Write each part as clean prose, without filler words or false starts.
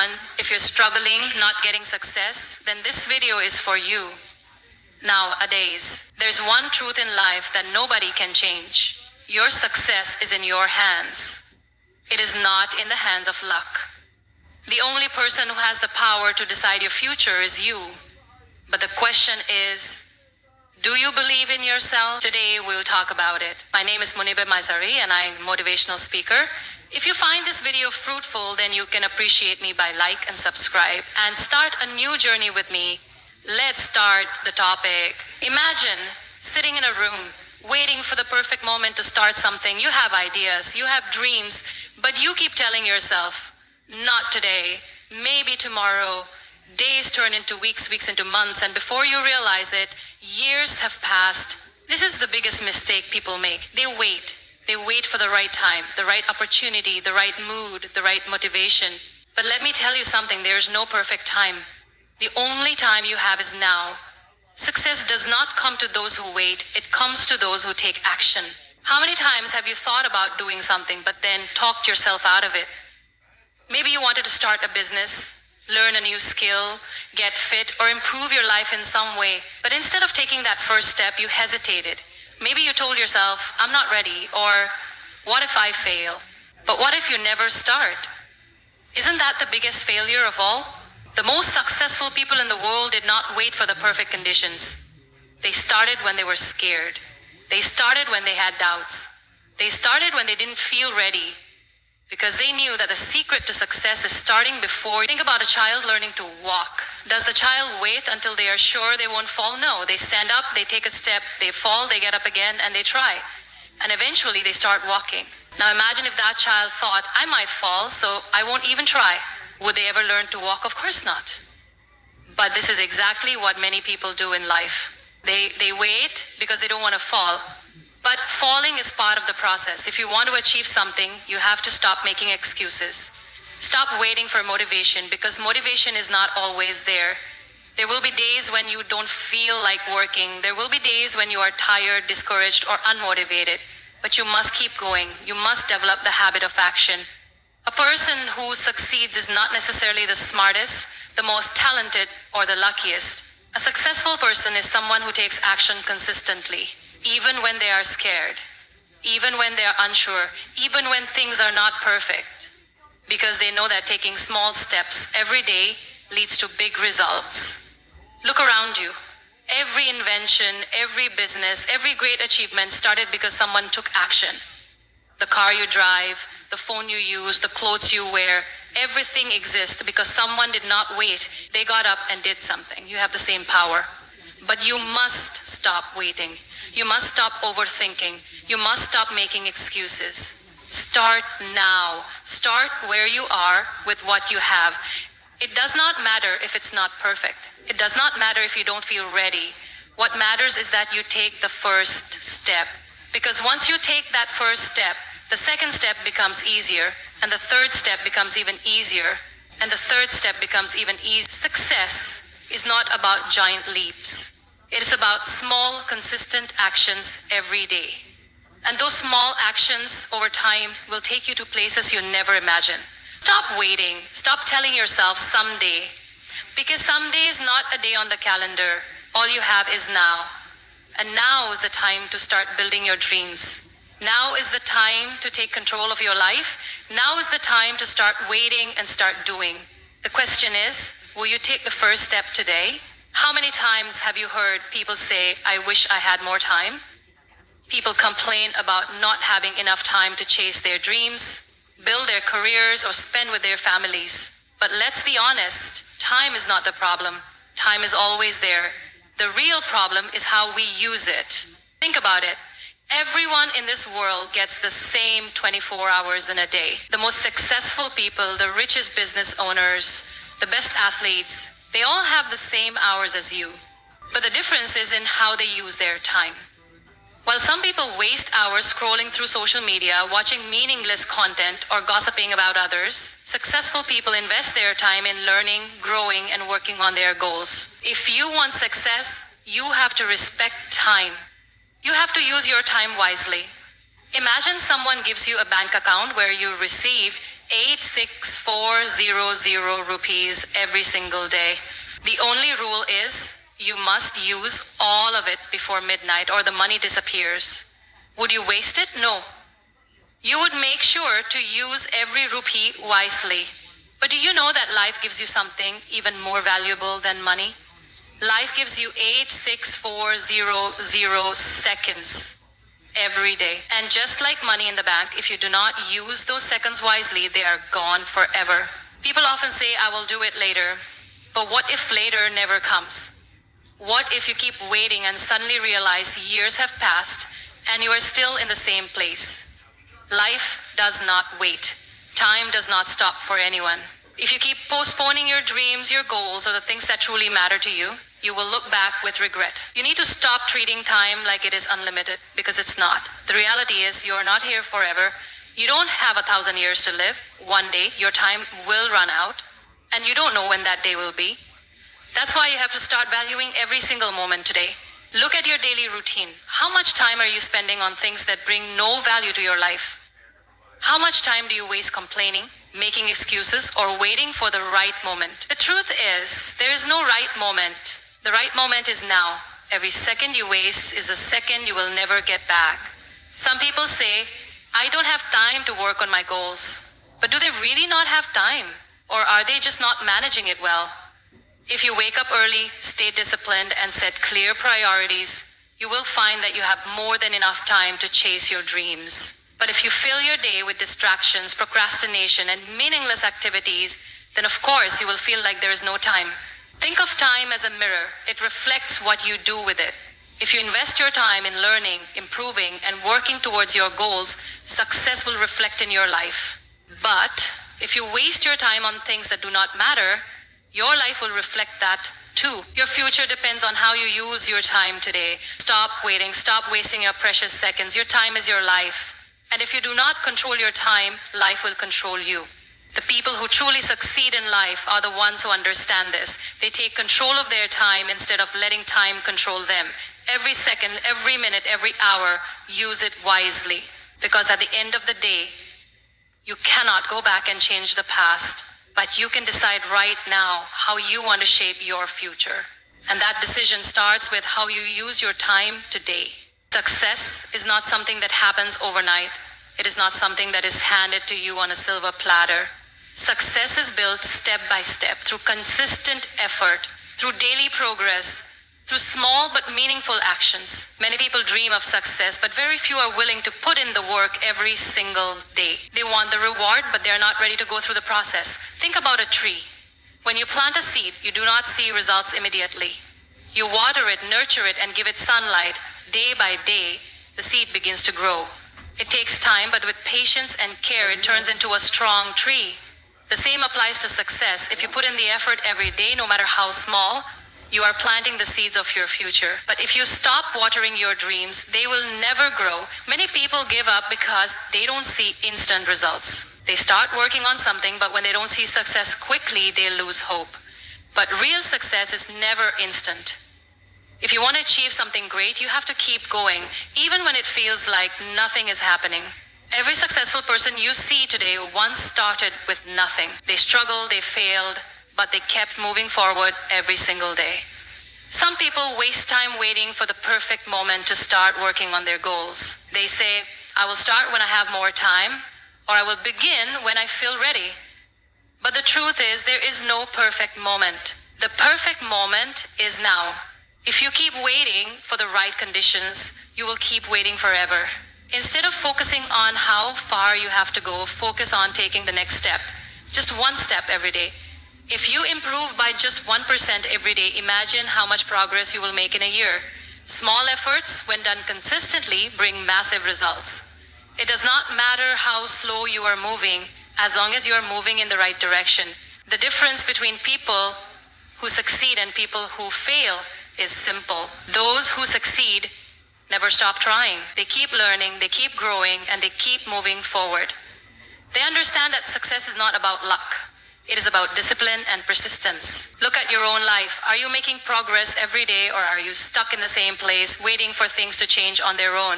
everyone. If you're struggling, not getting success, then this video is for you. Nowadays, there's one truth in life that nobody can change. Your success is in your hands. It is not in the hands of luck. The only person who has the power to decide your future is you. But the question is, do you believe in yourself? Today we'll talk about it. My name is Muniba Mazari and I'm a motivational speaker. If you find this video fruitful, then you can appreciate me by like and subscribe and start a new journey with me. Let's start the topic. Imagine sitting in a room, waiting for the perfect moment to start something. You have ideas, you have dreams, but you keep telling yourself, not today, maybe tomorrow. Days turn into weeks, weeks into months, and before you realize it, years have passed. This is the biggest mistake people make. They wait. They wait for the right time, the right opportunity, the right mood, the right motivation. But let me tell you something, there is no perfect time. The only time you have is now. Success does not come to those who wait, it comes to those who take action. How many times have you thought about doing something but then talked yourself out of it? Maybe you wanted to start a business, learn a new skill, get fit, or improve your life in some way. But instead of taking that first step, you hesitated. Maybe you told yourself, I'm not ready, or what if I fail? But what if you never start? Isn't that the biggest failure of all? The most successful people in the world did not wait for the perfect conditions. They started when they were scared. They started when they had doubts. They started when they didn't feel ready. Because they knew that the secret to success is starting before. Think about a child learning to walk. Does the child wait until they are sure they won't fall? No, they stand up, they take a step, they fall, they get up again, and they try. And eventually they start walking. Now imagine if that child thought, I might fall, so I won't even try. Would they ever learn to walk? Of course not. But this is exactly what many people do in life. They wait because they don't want to fall. But falling is part of the process. If you want to achieve something, you have to stop making excuses. Stop waiting for motivation because motivation is not always there. There will be days when you don't feel like working. There will be days when you are tired, discouraged, or unmotivated. But you must keep going. You must develop the habit of action. A person who succeeds is not necessarily the smartest, the most talented, or the luckiest. A successful person is someone who takes action consistently. Even when they are scared, even when they are unsure, even when things are not perfect, because they know that taking small steps every day leads to big results. Look around you. Every invention, every business, every great achievement started because someone took action. The car you drive, the phone you use, the clothes you wear, everything exists because someone did not wait. They got up and did something. You have the same power. But you must stop waiting. You must stop overthinking. You must stop making excuses. Start now. Start where you are with what you have. It does not matter if it's not perfect. It does not matter if you don't feel ready. What matters is that you take the first step. Because once you take that first step, the second step becomes easier, and the third step becomes even easier, and the third step becomes even easier. Success is not about giant leaps. It is about small, consistent actions every day. And those small actions over time will take you to places you never imagined. Stop waiting. Stop telling yourself someday. Because someday is not a day on the calendar. All you have is now. And now is the time to start building your dreams. Now is the time to take control of your life. Now is the time to start waiting and start doing. The question is, will you take the first step today? How many times have you heard people say, I wish I had more time? People complain about not having enough time to chase their dreams, build their careers, or spend with their families. But let's be honest, time is not the problem. Time is always there. The real problem is how we use it. Think about it. Everyone in this world gets the same 24 hours in a day. The most successful people, the richest business owners, the best athletes, they all have the same hours as you, but the difference is in how they use their time. While some people waste hours scrolling through social media, watching meaningless content, or gossiping about others, successful people invest their time in learning, growing, and working on their goals. If you want success, you have to respect time. You have to use your time wisely. Imagine someone gives you a bank account where you receive 86400 rupees every single day. The only rule is you must use all of it before midnight or the money disappears. Would you waste it? No. You would make sure to use every rupee wisely. But do you know that life gives you something even more valuable than money? Life gives you 86400 seconds every day. And just like money in the bank, if you do not use those seconds wisely, they are gone forever. People often say, I will do it later. But what if later never comes? What if you keep waiting and suddenly realize years have passed and you are still in the same place? Life does not wait. Time does not stop for anyone. If you keep postponing your dreams, your goals, or the things that truly matter to you, you will look back with regret. You need to stop treating time like it is unlimited, because it's not. The reality is you are not here forever. You don't have 1,000 years to live. One day your time will run out, and you don't know when that day will be. That's why you have to start valuing every single moment today. Look at your daily routine. How much time are you spending on things that bring no value to your life? How much time do you waste complaining, making excuses, or waiting for the right moment? The truth is, there is no right moment. The right moment is now. Every second you waste is a second you will never get back. Some people say, I don't have time to work on my goals. But do they really not have time? Or are they just not managing it well? If you wake up early, stay disciplined, and set clear priorities, you will find that you have more than enough time to chase your dreams. But if you fill your day with distractions, procrastination, and meaningless activities, then of course you will feel like there is no time. Think of time as a mirror. It reflects what you do with it. If you invest your time in learning, improving, and working towards your goals, success will reflect in your life. But if you waste your time on things that do not matter, your life will reflect that too. Your future depends on how you use your time today. Stop waiting. Stop wasting your precious seconds. Your time is your life. And if you do not control your time, life will control you. The people who truly succeed in life are the ones who understand this. They take control of their time instead of letting time control them. Every second, every minute, every hour, use it wisely. Because at the end of the day, you cannot go back and change the past, but you can decide right now how you want to shape your future. And that decision starts with how you use your time today. Success is not something that happens overnight. It is not something that is handed to you on a silver platter. Success is built step by step through consistent effort, through daily progress, through small but meaningful actions. Many people dream of success, but very few are willing to put in the work every single day. They want the reward, but they're not ready to go through the process. Think about a tree. When you plant a seed, you do not see results immediately. You water it, nurture it, and give it sunlight. Day by day, the seed begins to grow. It takes time, but with patience and care, it turns into a strong tree. The same applies to success. If you put in the effort every day, no matter how small, you are planting the seeds of your future. But if you stop watering your dreams, they will never grow. Many people give up because they don't see instant results. They start working on something, but when they don't see success quickly, they lose hope. But real success is never instant. If you want to achieve something great, you have to keep going, even when it feels like nothing is happening. Every successful person you see today once started with nothing. They struggled, they failed, but they kept moving forward every single day. Some people waste time waiting for the perfect moment to start working on their goals. They say, I will start when I have more time, or I will begin when I feel ready. But the truth is, there is no perfect moment. The perfect moment is now. If you keep waiting for the right conditions, you will keep waiting forever. Instead of focusing on how far you have to go, focus on taking the next step. Just one step every day. If you improve by just 1% every day, imagine how much progress you will make in a year. Small efforts, when done consistently, bring massive results. It does not matter how slow you are moving, as long as you are moving in the right direction. The difference between people who succeed and people who fail is simple. Those who succeed never stop trying. They keep learning, they keep growing, and they keep moving forward. They understand that success is not about luck. It is about discipline and persistence. Look at your own life. Are you making progress every day, or are you stuck in the same place, waiting for things to change on their own?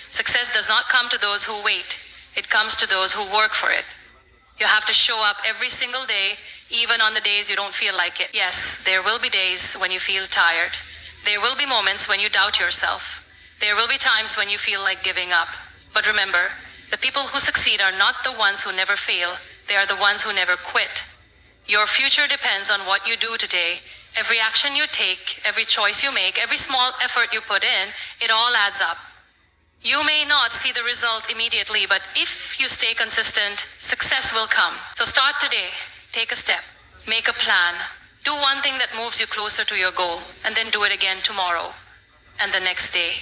Success does not come to those who wait. It comes to those who work for it. You have to show up every single day, even on the days you don't feel like it. Yes, there will be days when you feel tired. There will be moments when you doubt yourself. There will be times when you feel like giving up. But remember, the people who succeed are not the ones who never fail. They are the ones who never quit. Your future depends on what you do today. Every action you take, every choice you make, every small effort you put in, it all adds up. You may not see the result immediately, but if you stay consistent, success will come. So start today. Take a step. Make a plan. Do one thing that moves you closer to your goal, and then do it again tomorrow, and the next day,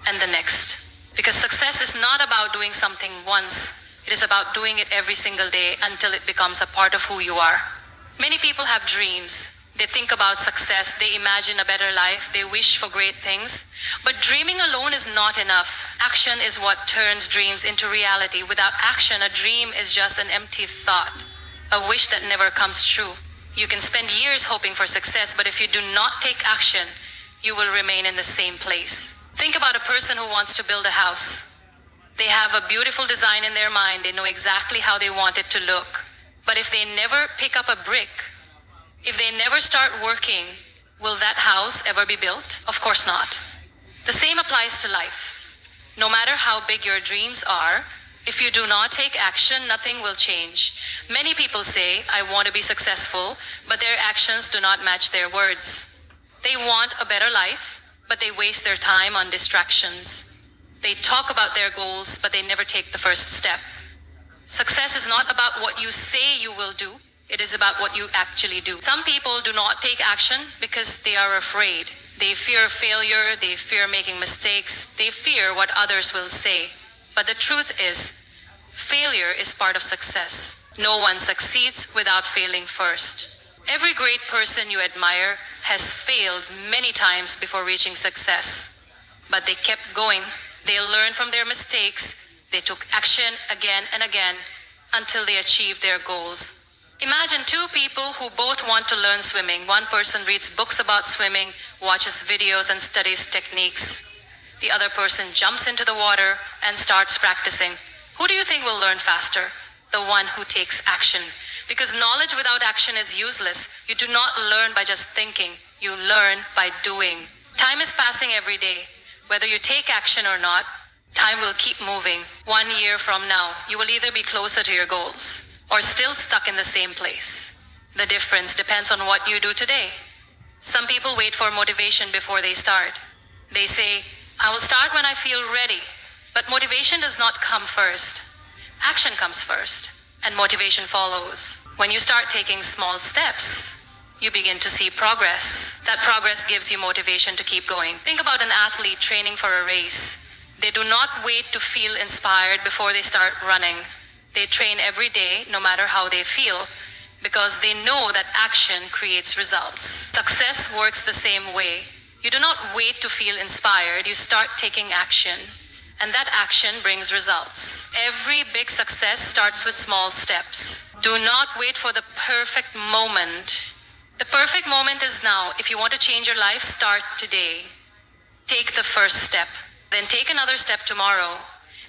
and the next. Because success is not about doing something once. It is about doing it every single day until it becomes a part of who you are. Many people have dreams. They think about success, they imagine a better life, they wish for great things. But dreaming alone is not enough. Action is what turns dreams into reality. Without action, a dream is just an empty thought, a wish that never comes true. You can spend years hoping for success, but if you do not take action, you will remain in the same place. Think about a person who wants to build a house. They have a beautiful design in their mind. They know exactly how they want it to look. But if they never pick up a brick, if they never start working, will that house ever be built? Of course not. The same applies to life. No matter how big your dreams are, if you do not take action, nothing will change. Many people say, I want to be successful, but their actions do not match their words. They want a better life, but they waste their time on distractions. They talk about their goals, but they never take the first step. Success is not about what you say you will do. It is about what you actually do. Some people do not take action because they are afraid. They fear failure, they fear making mistakes, they fear what others will say. But the truth is, failure is part of success. No one succeeds without failing first. Every great person you admire has failed many times before reaching success. But they kept going. They learned from their mistakes. They took action again and again until they achieved their goals. Imagine two people who both want to learn swimming. One person reads books about swimming, watches videos, and studies techniques. The other person jumps into the water and starts practicing. Who do you think will learn faster? The one who takes action. Because knowledge without action is useless. You do not learn by just thinking. You learn by doing. Time is passing every day. Whether you take action or not, time will keep moving. 1 year from now, you will either be closer to your goals or still stuck in the same place. The difference depends on what you do today. Some people wait for motivation before they start. They say, I will start when I feel ready. But motivation does not come first. Action comes first, and motivation follows. When you start taking small steps, you begin to see progress. That progress gives you motivation to keep going. Think about an athlete training for a race. They do not wait to feel inspired before they start running. They train every day, no matter how they feel, because they know that action creates results. Success works the same way. You do not wait to feel inspired, you start taking action, and that action brings results. Every big success starts with small steps. Do not wait for the perfect moment. The perfect moment is now. If you want to change your life, start today. Take the first step, then take another step tomorrow,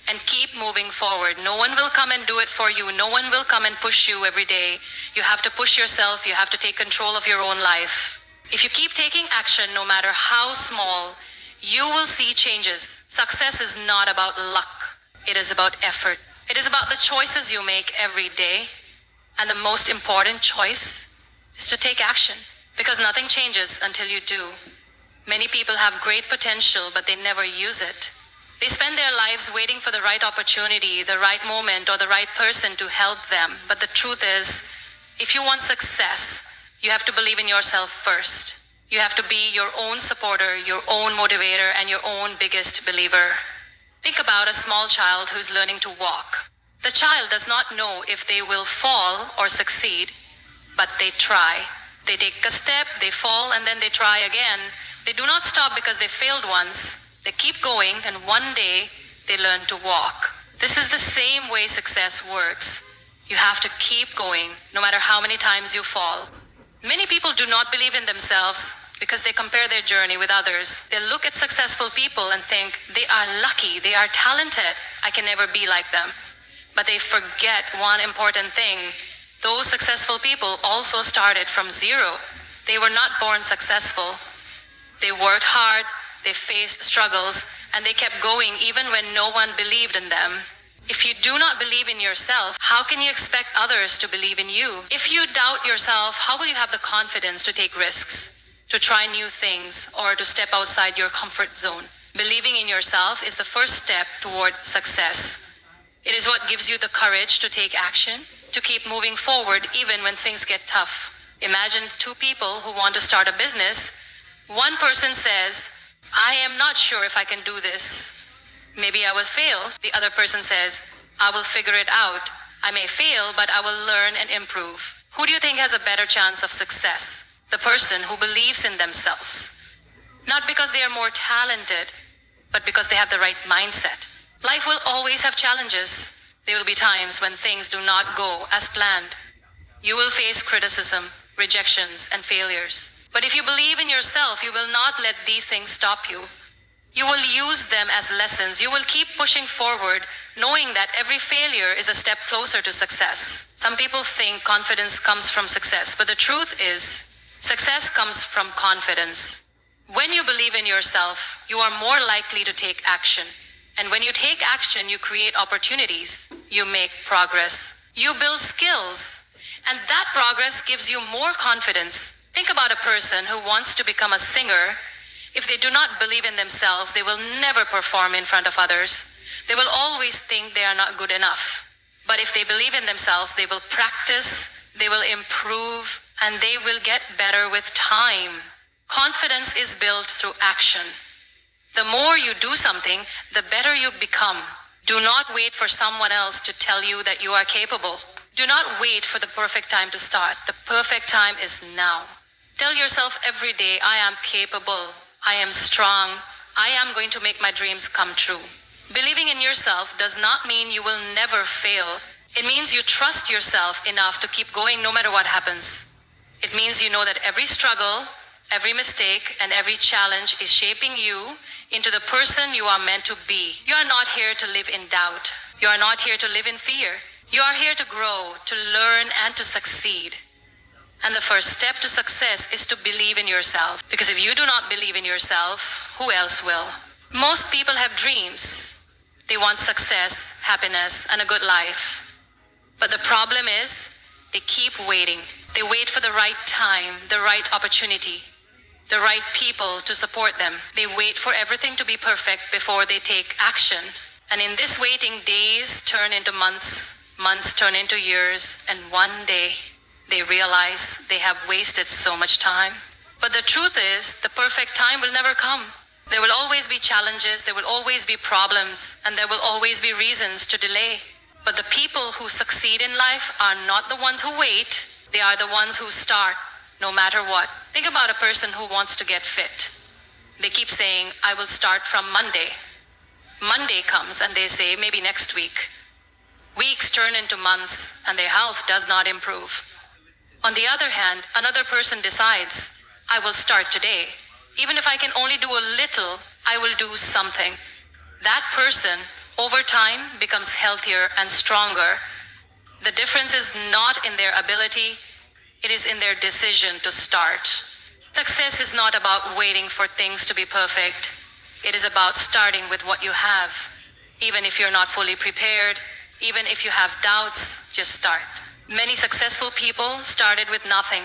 and keep moving forward. No one will come and do it for you. No one will come and push you every day. You have to push yourself. You have to take control of your own life. If you keep taking action, no matter how small, you will see changes. Success is not about luck. It is about effort. It is about the choices you make every day. And the most important choice is to take action, because nothing changes until you do. Many people have great potential, but they never use it. They spend their lives waiting for the right opportunity, the right moment, or the right person to help them. But the truth is, if you want success, you have to believe in yourself first. You have to be your own supporter, your own motivator, and your own biggest believer. Think about a small child who's learning to walk. The child does not know if they will fall or succeed, but they try. They take a step, they fall, and then they try again. They do not stop because they failed once. They keep going, and one day they learn to walk. This is the same way success works. You have to keep going, no matter how many times you fall. Many people do not believe in themselves because they compare their journey with others. They look at successful people and think, they are lucky, they are talented, I can never be like them. But they forget one important thing. Those successful people also started from zero. They were not born successful. They worked hard, they faced struggles, and they kept going even when no one believed in them. If you do not believe in yourself, how can you expect others to believe in you? If you doubt yourself, how will you have the confidence to take risks, to try new things, or to step outside your comfort zone? Believing in yourself is the first step toward success. It is what gives you the courage to take action, to keep moving forward even when things get tough. Imagine two people who want to start a business. One person says, I am not sure if I can do this. Maybe I will fail. The other person says, I will figure it out. I may fail, but I will learn and improve. Who do you think has a better chance of success? The person who believes in themselves. Not because they are more talented, but because they have the right mindset. Life will always have challenges. There will be times when things do not go as planned. You will face criticism, rejections, and failures. But if you believe in yourself, you will not let these things stop you. You will use them as lessons. You will keep pushing forward, knowing that every failure is a step closer to success. Some people think confidence comes from success, but the truth is, success comes from confidence. When you believe in yourself, you are more likely to take action. And when you take action, you create opportunities. You make progress. You build skills. And that progress gives you more confidence. Think about a person who wants to become a singer. If they do not believe in themselves, they will never perform in front of others. They will always think they are not good enough. But if they believe in themselves, they will practice, they will improve, and they will get better with time. Confidence is built through action. The more you do something, the better you become. Do not wait for someone else to tell you that you are capable. Do not wait for the perfect time to start. The perfect time is now. Tell yourself every day, I am capable. I am strong. I am going to make my dreams come true. Believing in yourself does not mean you will never fail. It means you trust yourself enough to keep going no matter what happens. It means you know that every struggle, every mistake, and every challenge is shaping you into the person you are meant to be. You are not here to live in doubt. You are not here to live in fear. You are here to grow, to learn, and to succeed. And the first step to success is to believe in yourself. Because if you do not believe in yourself, who else will? Most people have dreams. They want success, happiness, and a good life. But the problem is, they keep waiting. They wait for the right time, the right opportunity, the right people to support them. They wait for everything to be perfect before they take action. And in this waiting, days turn into months, months turn into years, and one day they realize they have wasted so much time. But the truth is, the perfect time will never come. There will always be challenges, there will always be problems, and there will always be reasons to delay. But the people who succeed in life are not the ones who wait. They are the ones who start, no matter what. Think about a person who wants to get fit. They keep saying, I will start from Monday. Monday comes and they say, maybe next week. Weeks turn into months and their health does not improve. On the other hand, another person decides, I will start today. Even if I can only do a little, I will do something. That person, over time, becomes healthier and stronger. The difference is not in their ability, it is in their decision to start. Success is not about waiting for things to be perfect. It is about starting with what you have. Even if you're not fully prepared, even if you have doubts, just start. Many successful people started with nothing.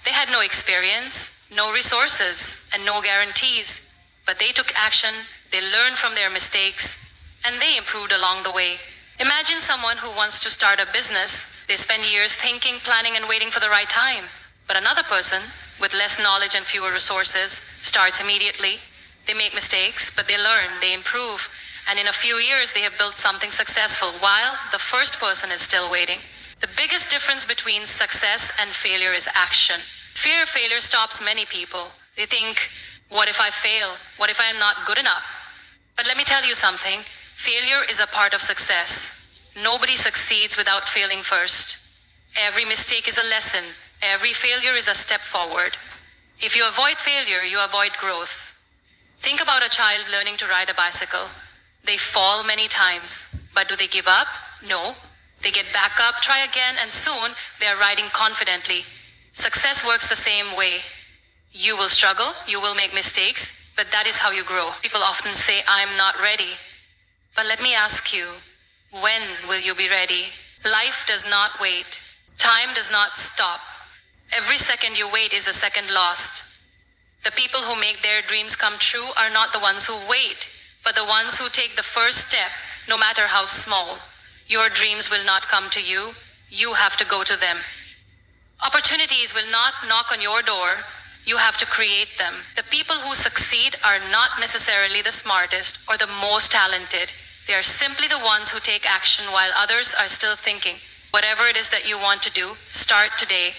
They had no experience, no resources, and no guarantees. But they took action, they learned from their mistakes, and they improved along the way. Imagine someone who wants to start a business. They spend years thinking, planning, and waiting for the right time. But another person, with less knowledge and fewer resources, starts immediately. They make mistakes, but they learn, they improve, and in a few years they have built something successful, while the first person is still waiting. The biggest difference between success and failure is action. Fear of failure stops many people. They think, what if I fail? What if I am not good enough? But let me tell you something. Failure is a part of success. Nobody succeeds without failing first. Every mistake is a lesson. Every failure is a step forward. If you avoid failure, you avoid growth. Think about a child learning to ride a bicycle. They fall many times, but do they give up? No. They get back up, try again, and soon they are riding confidently. Success works the same way. You will struggle, you will make mistakes, but that is how you grow. People often say, I'm not ready. But let me ask you, when will you be ready? Life does not wait. Time does not stop. Every second you wait is a second lost. The people who make their dreams come true are not the ones who wait, but the ones who take the first step, no matter how small. Your dreams will not come to you. You have to go to them. Opportunities will not knock on your door. You have to create them. The people who succeed are not necessarily the smartest or the most talented. They are simply the ones who take action while others are still thinking. Whatever it is that you want to do, start today.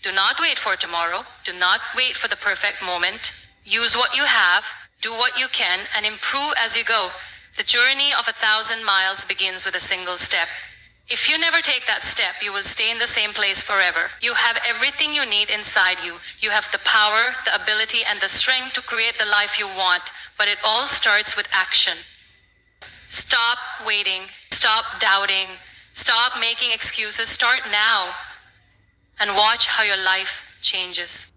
Do not wait for tomorrow. Do not wait for the perfect moment. Use what you have, do what you can, and improve as you go. The journey of 1,000 miles begins with a single step. If you never take that step, you will stay in the same place forever. You have everything you need inside you. You have the power, the ability, and the strength to create the life you want, but it all starts with action. Stop waiting. Stop doubting. Stop making excuses. Start now and watch how your life changes.